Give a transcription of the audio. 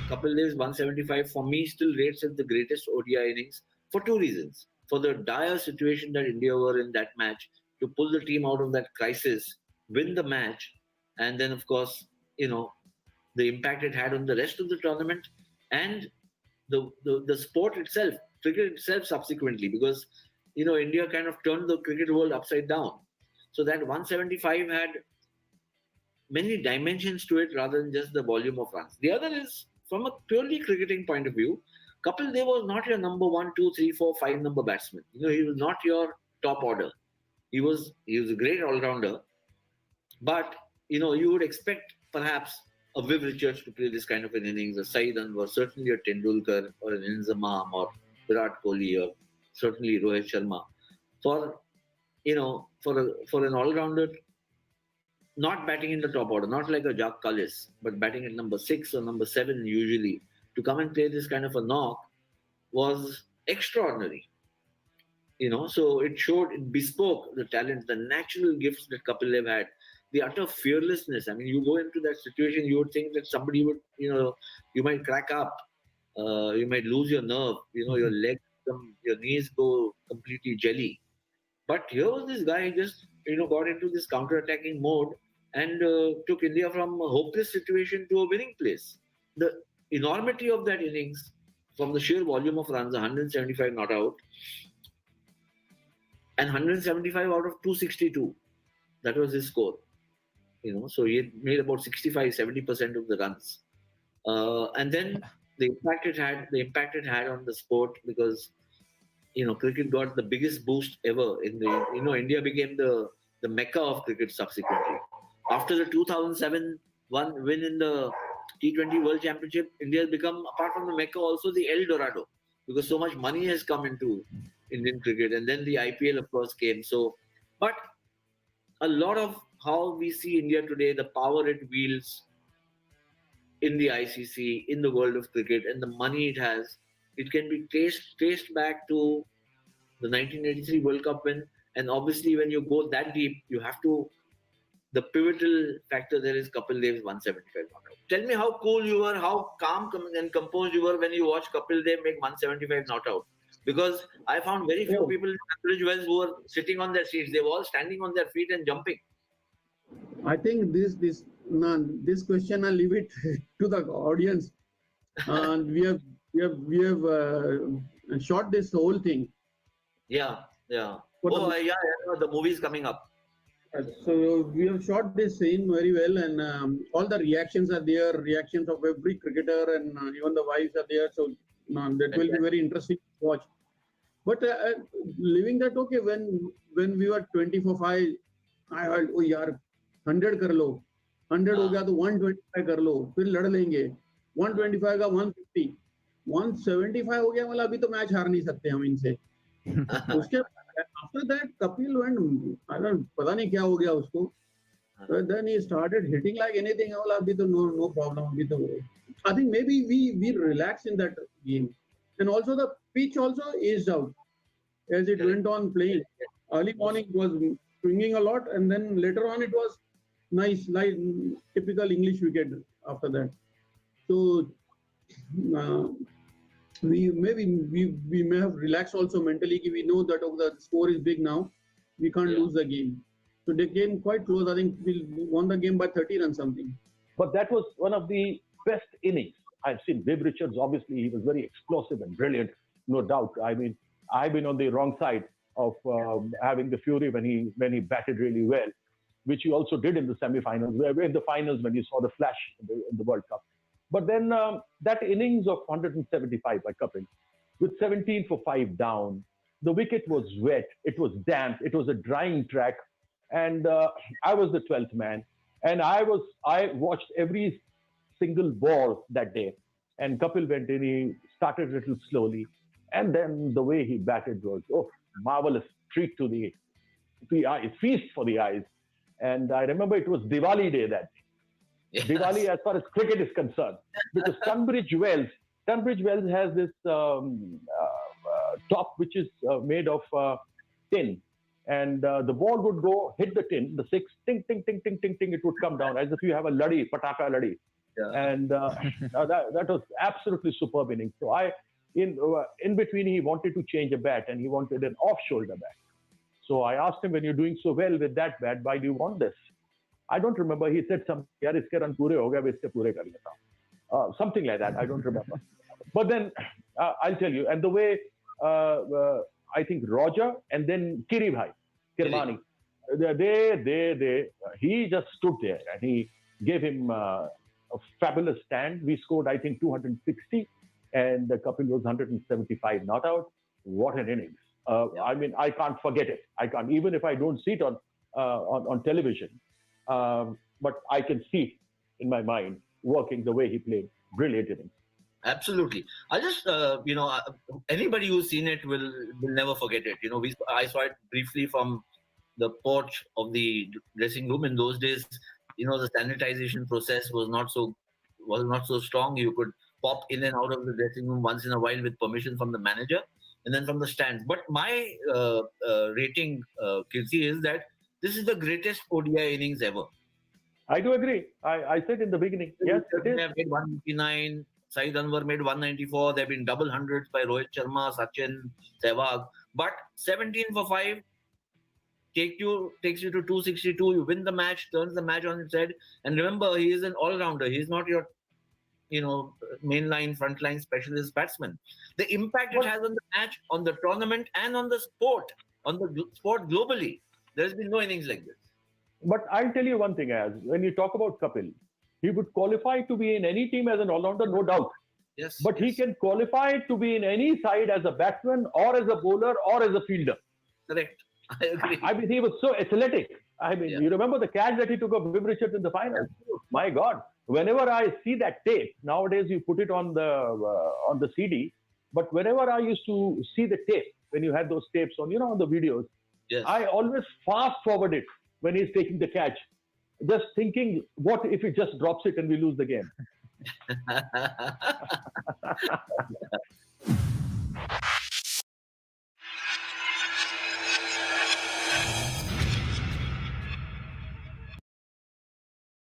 Kapil Dev's 175 for me still rates as the greatest ODI innings for two reasons. For the dire situation that India were in that match, to pull the team out of that crisis, win the match, and then of course, you know, the impact it had on the rest of the tournament and the sport itself, cricket itself subsequently, because India kind of turned the cricket world upside down. So that 175 had many dimensions to it rather than just the volume of runs. The other is from a purely cricketing point of view, Kapil Dev was not your number one, two, three, four, five number batsman. He was not your top order. He was a great all rounder, but you would expect perhaps a Viv Richards to play this kind of an innings, a Saeed Anwar, certainly a Tendulkar or an Inzamam or Virat Kohli or certainly Rohit Sharma for for an all rounder, not batting in the top order, not like a Jack Cullis, but batting at number 6 or number 7 usually, to come and play this kind of a knock was extraordinary. So it bespoke the talent, the natural gifts that Kapil Dev had, the utter fearlessness. I mean, you go into that situation, you would think that somebody would, you might crack up, you might lose your nerve, your legs, your knees go completely jelly. But here was this guy just, got into this counter-attacking mode and took India from a hopeless situation to a winning place. The enormity of that innings, from the sheer volume of runs, 175 not out, and 175 out of 262. That was his score. So he had made about 65-70% of the runs. And then the impact it had on the sport, because cricket got the biggest boost ever in the India became the mecca of cricket subsequently. After the 2007 win in the T20 World Championship, India has become, apart from the mecca, also the El Dorado, because so much money has come into Indian cricket, and then the IPL of course came. So, but a lot of how we see India today, the power it wields in the ICC, in the world of cricket, and the money it has, it can be traced back to the 1983 World Cup win. And obviously, when you go that deep, you have to. The pivotal factor there is Kapil Dev's 175 not out. Tell me how cool you were, how calm and composed you were when you watched Kapil Dev make 175 not out. Because I found very few people in Tunbridge Wells who were sitting on their seats. They were all standing on their feet and jumping. I think this question I'll leave it to the audience. And we have shot this whole thing. Yeah. The movie is coming up. So we have shot this scene very well, and all the reactions are there. Reactions of every cricketer, and even the wives are there. So that will be very interesting to watch. But leaving that, okay, when we were 24-5, I heard, oh yaar, 100 कर लो, 100 हो गया तो 125 कर लो, फिर लड़ लेंगे, 125 का 150, 175 हो गया, मतलब अभी तो मैच हार नहीं सकते हम इनसे. उसके after that Kapil went, I don't, पता नहीं क्या हो गया उसको. Then he started hitting like anything. मतलब अभी तो no problem, अभी तो. I think maybe we relaxed in that game, and also the pitch also eased out as it went on playing. Early morning it was swinging a lot, and then later on it was nice, like typical English wicket after that. So we may have relaxed also mentally. We know that the score is big now, we can't lose the game. So they came quite close. I think we won the game by 30 runs something. But that was one of the best innings I've seen. Viv Richards, obviously, he was very explosive and brilliant, no doubt. I mean, I've been on the wrong side of having the fury when he batted really well, which he also did in the semi-finals, in the finals when you saw the flash in the World Cup. But then that innings of 175 by Kapil, with 17 for 5 down, the wicket was wet, it was damp, it was a drying track, and I was the 12th man, and I watched every single ball that day. And Kapil went in, he started a little slowly, and then the way he batted was marvelous, treat to the eyes, feast for the eyes. And I remember it was Diwali day that day. Yes. Diwali as far as cricket is concerned, because Tunbridge Wells has this top which is made of tin, and the ball would hit the tin, the 6, ting ting ting ting ting ting, it would come down as if you have a laddi, pataka laddi, And that was absolutely superb innings. So in between, he wanted to change a bat and he wanted an off-shoulder bat. So I asked him, when you're doing so well with that bat, why do you want this? I don't remember. He said something, yaar, iske run pure ho gaya, ab iske pure kar leta. Something like that. I don't remember. But then I'll tell you. And the way I think Roger and then Kirmani, he just stood there and he gave him a fabulous stand. We scored, I think, 260 and Kapil was 175 not out. What an innings. I mean, I can't forget it. I can't, even if I don't see it on television, but I can see it in my mind working the way he played. Brilliant innings. Absolutely. I just, anybody who's seen it will never forget it. I saw it briefly from the porch of the dressing room. In those days, the sanitization process was not so strong. You could pop in and out of the dressing room once in a while with permission from the manager and then from the stands. But my rating, Kirti, is that this is the greatest ODI innings ever. I do agree. I said in the beginning. Yes, it is. They have made 189. Saeed Anwar made 194. There have been double hundreds by Rohit Sharma, Sachin, Sehwag. But 17 for 5 takes you to 262. You win the match, turns the match on its head. And remember, he is an all-rounder. He's not your, mainline, frontline specialist batsman. The impact it has on the match, on the tournament, and on the sport globally. There's been no innings like this. But I'll tell you one thing, Ayaz. When you talk about Kapil, he would qualify to be in any team as an all-rounder, no doubt. Yes. But he can qualify to be in any side as a batsman or as a bowler or as a fielder. Correct. I agree. I mean, he was so athletic. I mean, you remember the catch that he took of Viv Richards in the final? My God. Whenever I see that tape, nowadays you put it on the CD, but whenever I used to see the tape, when you had those tapes on, on the videos, I always fast forward it when he's taking the catch. Just thinking, what if he just drops it and we lose the game?